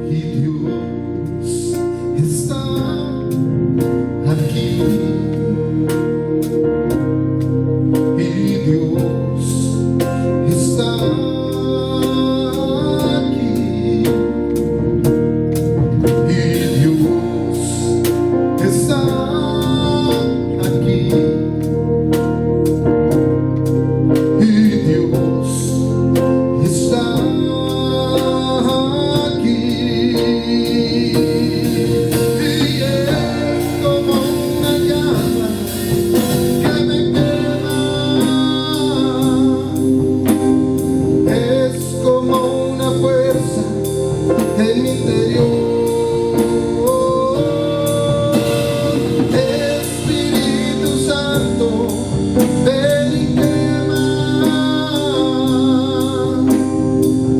Y Dios está aquí. Y Dios está aquí. Y Dios está aquí. Y Dios está aquí. Y es como una llama que me quema. Es como una fuerza en mi interior. Espíritu Santo, ven y quema.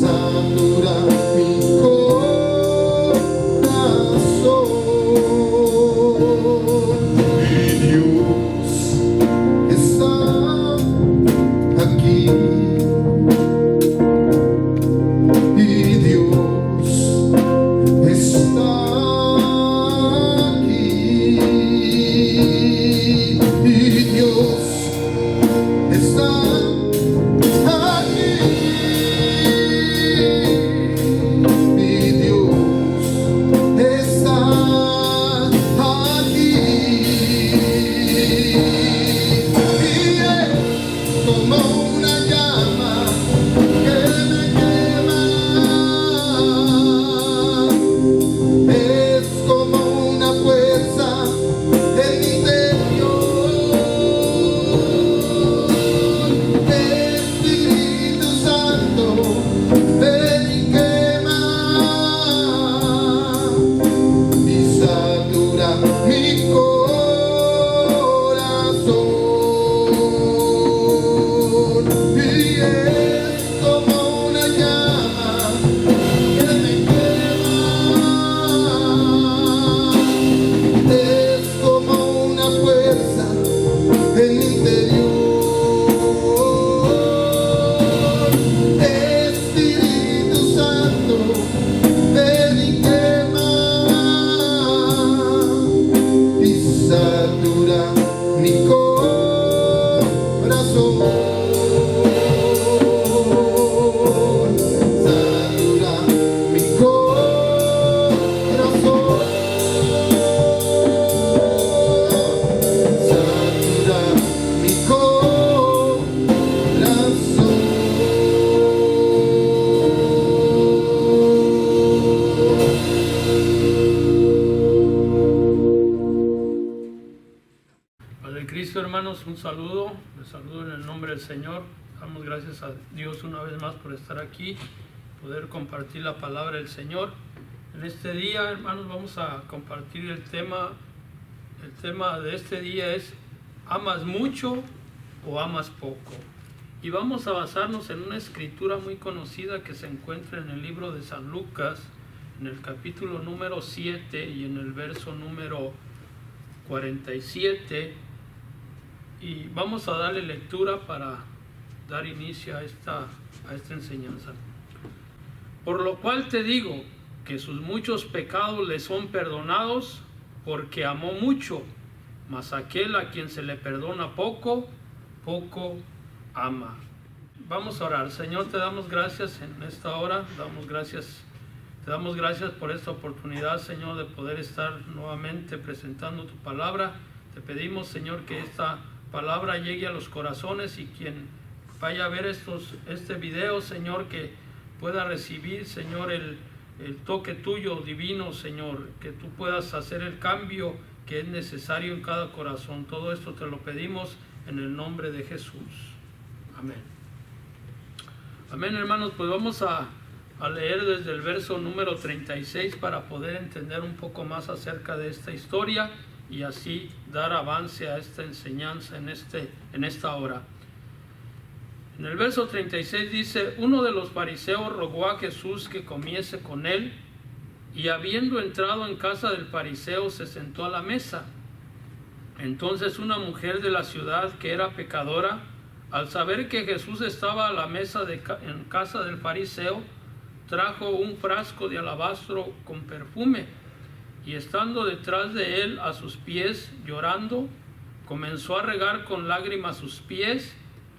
Satura mi corazón. Y Dios está aquí. Y Dios está aquí. Y Dios está aquí. Mi Dios está aquí. Y es como una llama que me quema. Es como una fuerza en mi interior. Espíritu Santo, ven y quema. Y satura mi corazón. Y es como una llama que me quema. Es como una fuerza en mi interior. Espíritu Santo, ven y quema. Y satura mi corazón. Satura mi corazón. Satura mi corazón. Padre Cristo, hermanos, un saludo. Les saludo en el nombre del Señor. Damos gracias a Dios una vez más por estar aquí, poder compartir la palabra del Señor. En este día, hermanos, vamos a compartir el tema. El tema de este día es: ¿amas mucho o amas poco? Y vamos a basarnos en una escritura muy conocida que se encuentra en el libro de San Lucas, en el capítulo número 7 y en el verso número 47. Y vamos a darle lectura para dar inicio a esta enseñanza. Por lo cual te digo que sus muchos pecados le son perdonados, porque amó mucho, mas aquel a quien se le perdona poco, poco ama. Vamos a orar. Señor, te damos gracias en esta hora, te damos gracias por esta oportunidad, Señor, de poder estar nuevamente presentando tu palabra. Te pedimos, Señor, que esta palabra llegue a los corazones, y quien vaya a ver este video, Señor, que pueda recibir, Señor, el toque tuyo divino, Señor, que tú puedas hacer el cambio que es necesario en cada corazón. Todo esto te lo pedimos en el nombre de Jesús. Amén. Amén, hermanos. Pues vamos a leer desde el verso número 36 para poder entender un poco más acerca de esta historia y así dar avance a esta enseñanza en esta hora. En el verso 36 dice: uno de los fariseos rogó a Jesús que comiese con él, y habiendo entrado en casa del fariseo se sentó a la mesa. Entonces una mujer de la ciudad, que era pecadora, Al saber que Jesús estaba a la mesa en casa del fariseo, trajo un frasco de alabastro con perfume, y estando detrás de él a sus pies, llorando, comenzó a regar con lágrimas sus pies,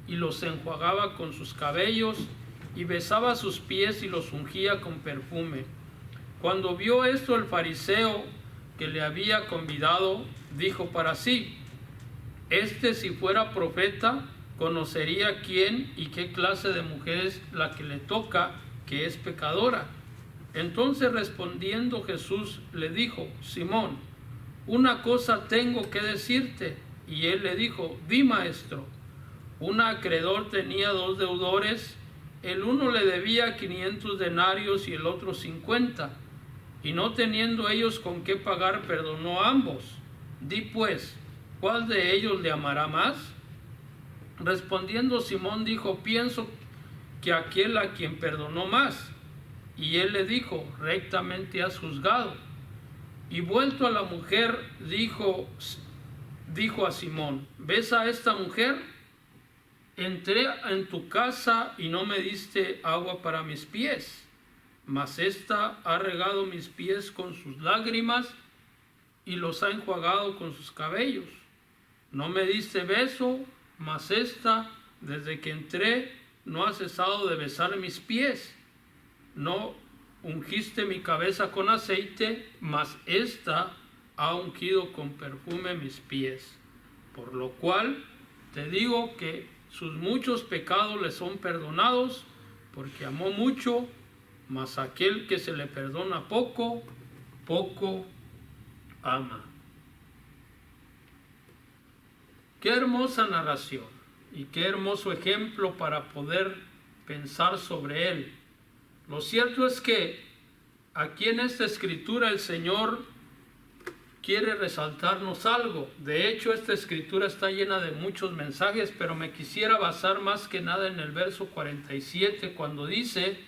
y los enjuagaba con sus cabellos, y besaba sus pies y los ungía con perfume. Cuando vio esto el fariseo que le había convidado, dijo para sí: este, si fuera profeta, conocería quién y qué clase de mujer es la que le toca, que es pecadora. Entonces respondiendo Jesús le dijo: Simón, una cosa tengo que decirte. Y él le dijo: di, maestro. Un acreedor tenía 2 deudores, el uno le debía 500 denarios y el otro 50, y no teniendo ellos con qué pagar, perdonó a ambos. Di pues, ¿cuál de ellos le amará más? Respondiendo Simón dijo: pienso que aquel a quien perdonó más. Y él le dijo: rectamente has juzgado. Y vuelto a la mujer, dijo a Simón: ¿ves a esta mujer? Entré en tu casa y no me diste agua para mis pies, mas ésta ha regado mis pies con sus lágrimas y los ha enjuagado con sus cabellos. No me diste beso, mas ésta, desde que entré, no ha cesado de besar mis pies. No ungiste mi cabeza con aceite, mas ésta ha ungido con perfume mis pies. Por lo cual te digo que sus muchos pecados le son perdonados, porque amó mucho, mas aquel que se le perdona poco, poco ama. Qué hermosa narración y qué hermoso ejemplo para poder pensar sobre él. Lo cierto es que aquí en esta escritura el Señor quiere resaltarnos algo. De hecho, esta escritura está llena de muchos mensajes, pero me quisiera basar más que nada en el verso 47, cuando dice: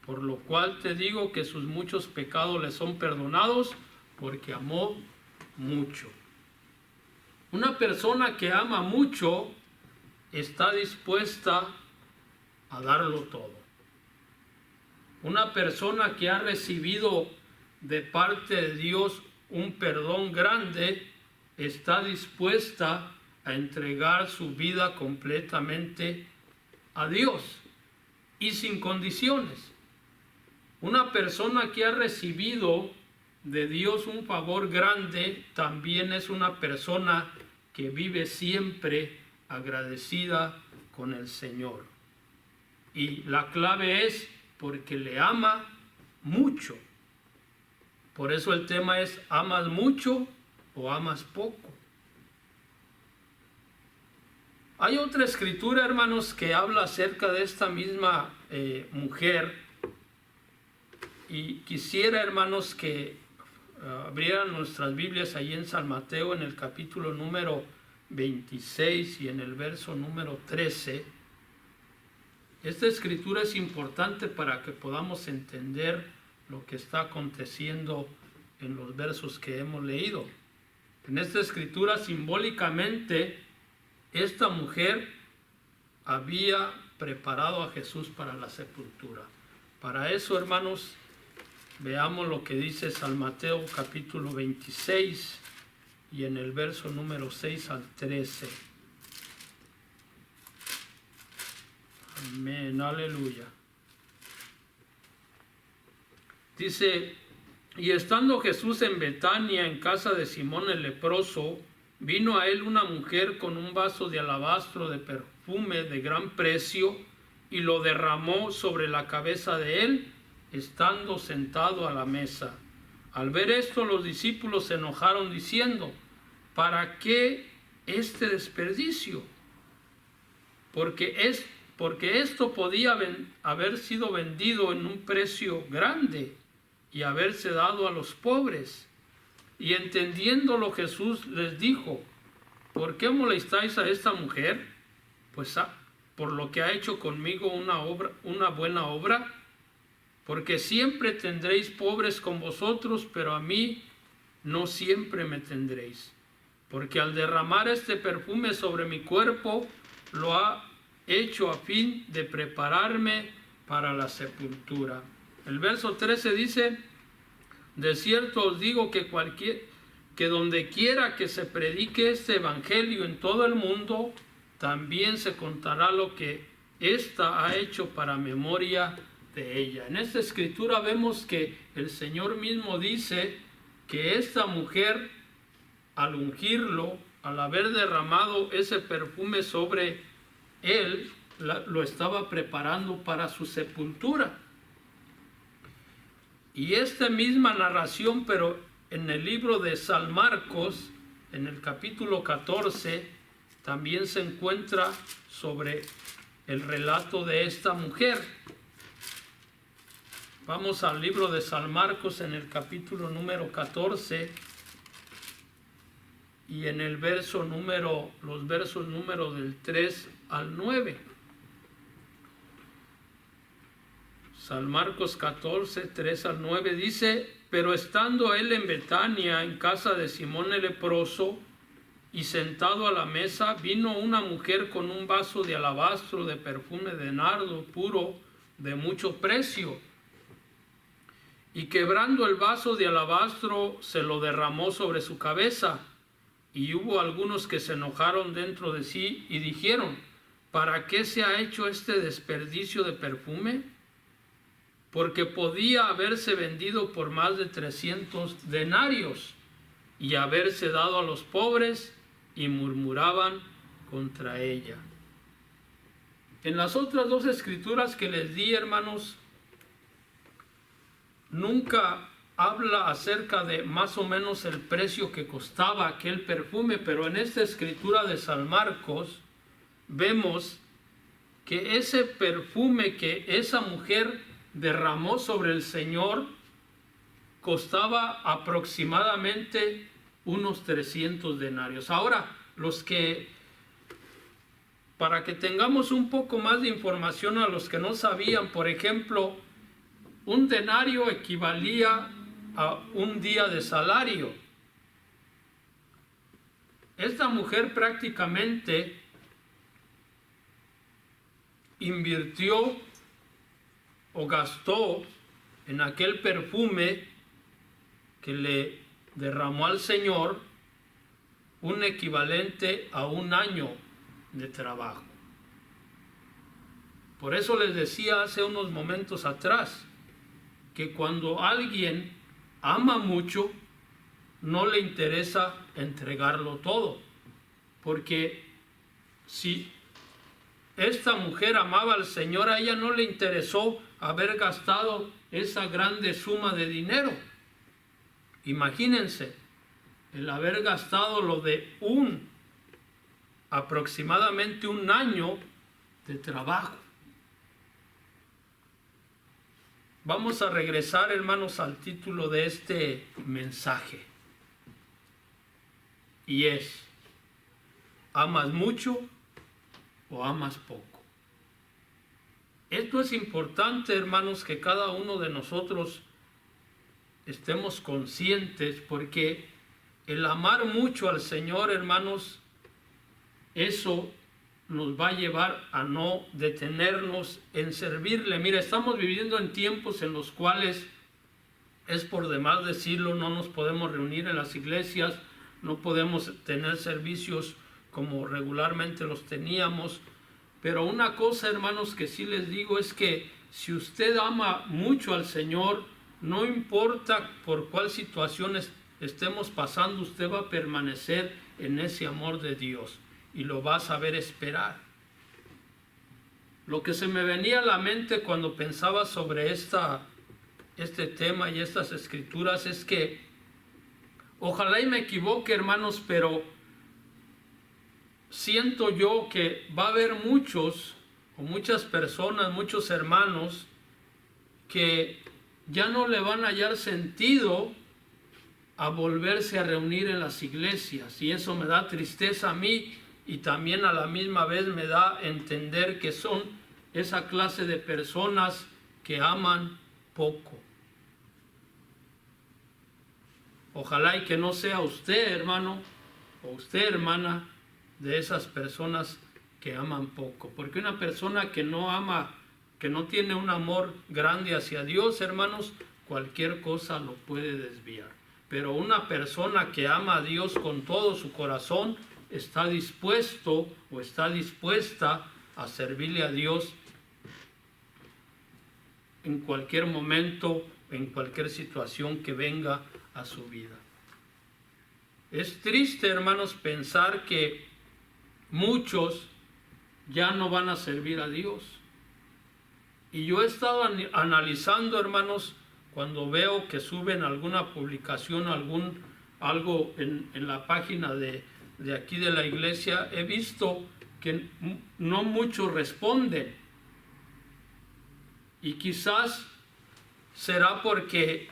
por lo cual te digo que sus muchos pecados le son perdonados, porque amó mucho. Una persona que ama mucho está dispuesta a darlo todo. Una persona que ha recibido de parte de Dios un perdón grande está dispuesta a entregar su vida completamente a Dios y sin condiciones. Una persona que ha recibido de Dios un favor grande también es una persona que vive siempre agradecida con el Señor. Y la clave es porque le ama mucho. Por eso el tema es: ¿amas mucho o amas poco? Hay otra escritura, hermanos, que habla acerca de esta misma mujer. Y quisiera, hermanos, que abrieran nuestras Biblias allí en San Mateo, en el capítulo número 26 y en el verso número 13. Esta escritura es importante para que podamos entender lo que está aconteciendo en los versos que hemos leído. En esta escritura, simbólicamente, esta mujer había preparado a Jesús para la sepultura. Para eso, hermanos, veamos lo que dice San Mateo capítulo 26 y en el verso número 6 al 13. Amén, aleluya. Dice: y estando Jesús en Betania, en casa de Simón el leproso, vino a él una mujer con un vaso de alabastro de perfume de gran precio, y lo derramó sobre la cabeza de él, estando sentado a la mesa. Al ver esto, los discípulos se enojaron, diciendo: ¿para qué este desperdicio? Porque esto podía haber sido vendido en un precio grande y haberse dado a los pobres. Y entendiéndolo, Jesús les dijo: ¿por qué molestáis a esta mujer? Pues por lo que ha hecho conmigo una buena obra. Porque siempre tendréis pobres con vosotros, pero a mí no siempre me tendréis. Porque al derramar este perfume sobre mi cuerpo, lo ha hecho a fin de prepararme para la sepultura. El verso 13 dice: de cierto os digo que donde quiera que se predique este evangelio en todo el mundo, también se contará lo que ésta ha hecho para memoria de ella. En esta escritura vemos que el Señor mismo dice que esta mujer, al ungirlo, al haber derramado ese perfume sobre él, lo estaba preparando para su sepultura. Y esta misma narración, pero en el libro de San Marcos, en el capítulo 14, también se encuentra sobre el relato de esta mujer. Vamos al libro de San Marcos en el capítulo número 14 y en el los versos número del 3 al 9. San Marcos 14, 3 al 9 dice: pero estando él en Betania, en casa de Simón el leproso, y sentado a la mesa, vino una mujer con un vaso de alabastro de perfume de nardo puro de mucho precio, y quebrando el vaso de alabastro, se lo derramó sobre su cabeza. Y hubo algunos que se enojaron dentro de sí y dijeron: ¿para qué se ha hecho este desperdicio de perfume? Porque podía haberse vendido por más de 300 denarios y haberse dado a los pobres, y murmuraban contra ella. En las otras dos escrituras que les di, hermanos, nunca habla acerca de más o menos el precio que costaba aquel perfume, pero en esta escritura de San Marcos vemos que ese perfume que esa mujer derramó sobre el Señor costaba aproximadamente unos 300 denarios. Ahora, para que tengamos un poco más de información a los que no sabían, por ejemplo, un denario equivalía a un día de salario. Esta mujer prácticamente invirtió o gastó en aquel perfume que le derramó al Señor un equivalente a un año de trabajo. Por eso les decía hace unos momentos atrás que cuando alguien ama mucho, no le interesa entregarlo todo, porque si esta mujer amaba al Señor, a ella no le interesó haber gastado esa grande suma de dinero. Imagínense el haber gastado lo de aproximadamente un año de trabajo. Vamos a regresar, hermanos, al título de este mensaje. Y es: ¿amas mucho o amas poco? Esto es importante, hermanos, que cada uno de nosotros estemos conscientes, porque el amar mucho al Señor, hermanos, eso nos va a llevar a no detenernos en servirle. Mira, estamos viviendo en tiempos en los cuales, es por demás decirlo, no nos podemos reunir en las iglesias, no podemos tener servicios como regularmente los teníamos. Pero una cosa, hermanos, que sí les digo es que si usted ama mucho al Señor, no importa por cuál situación estemos pasando, usted va a permanecer en ese amor de Dios y lo va a saber esperar. Lo que se me venía a la mente cuando pensaba sobre este tema y estas escrituras es que, ojalá y me equivoque, hermanos, pero siento yo que va a haber muchos o muchas personas, muchos hermanos, que ya no le van a hallar sentido a volverse a reunir en las iglesias, y eso me da tristeza a mí, y también a la misma vez me da a entender que son esa clase de personas que aman poco. Ojalá y que no sea usted, hermano, o usted, hermana, de esas personas que aman poco. Porque una persona que no ama, que no tiene un amor grande hacia Dios, hermanos, cualquier cosa lo puede desviar. Pero una persona que ama a Dios con todo su corazón está dispuesto o está dispuesta a servirle a Dios en cualquier momento, en cualquier situación que venga a su vida. Es triste, hermanos, pensar que muchos ya no van a servir a Dios. Y yo he estado analizando, hermanos, cuando veo que suben alguna publicación, algo en la página de aquí de la iglesia, he visto que no muchos responden. Y quizás será porque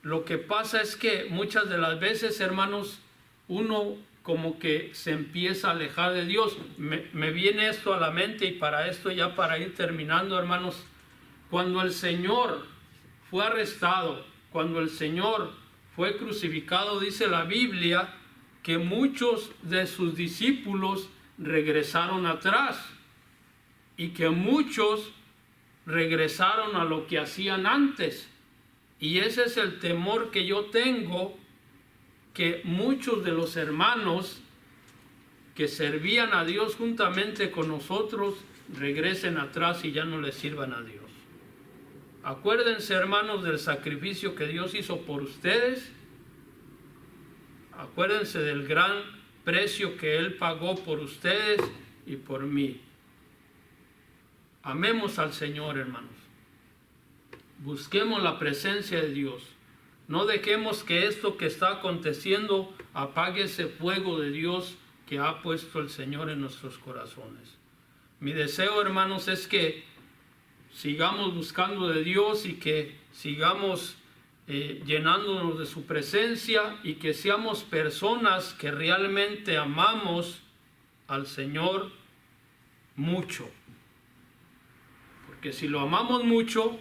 lo que pasa es que muchas de las veces, hermanos, uno como que se empieza a alejar de Dios. Me viene esto a la mente, y para esto, ya para ir terminando, hermanos, cuando el Señor fue arrestado, cuando el Señor fue crucificado, dice la Biblia que muchos de sus discípulos regresaron atrás y que muchos regresaron a lo que hacían antes. Y ese es el temor que yo tengo, que muchos de los hermanos que servían a Dios juntamente con nosotros regresen atrás y ya no les sirvan a Dios. Acuérdense, hermanos, del sacrificio que Dios hizo por ustedes. Acuérdense del gran precio que Él pagó por ustedes y por mí. Amemos al Señor, hermanos. Busquemos la presencia de Dios. No dejemos que esto que está aconteciendo apague ese fuego de Dios que ha puesto el Señor en nuestros corazones. Mi deseo, hermanos, es que sigamos buscando de Dios y que sigamos llenándonos de su presencia, y que seamos personas que realmente amamos al Señor mucho. Porque si lo amamos mucho,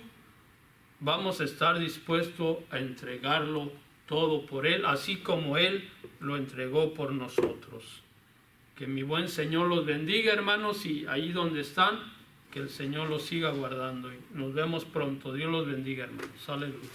vamos a estar dispuestos a entregarlo todo por Él, así como Él lo entregó por nosotros. Que mi buen Señor los bendiga, hermanos, y ahí donde están, que el Señor los siga guardando. Y nos vemos pronto. Dios los bendiga, hermanos. Aleluya.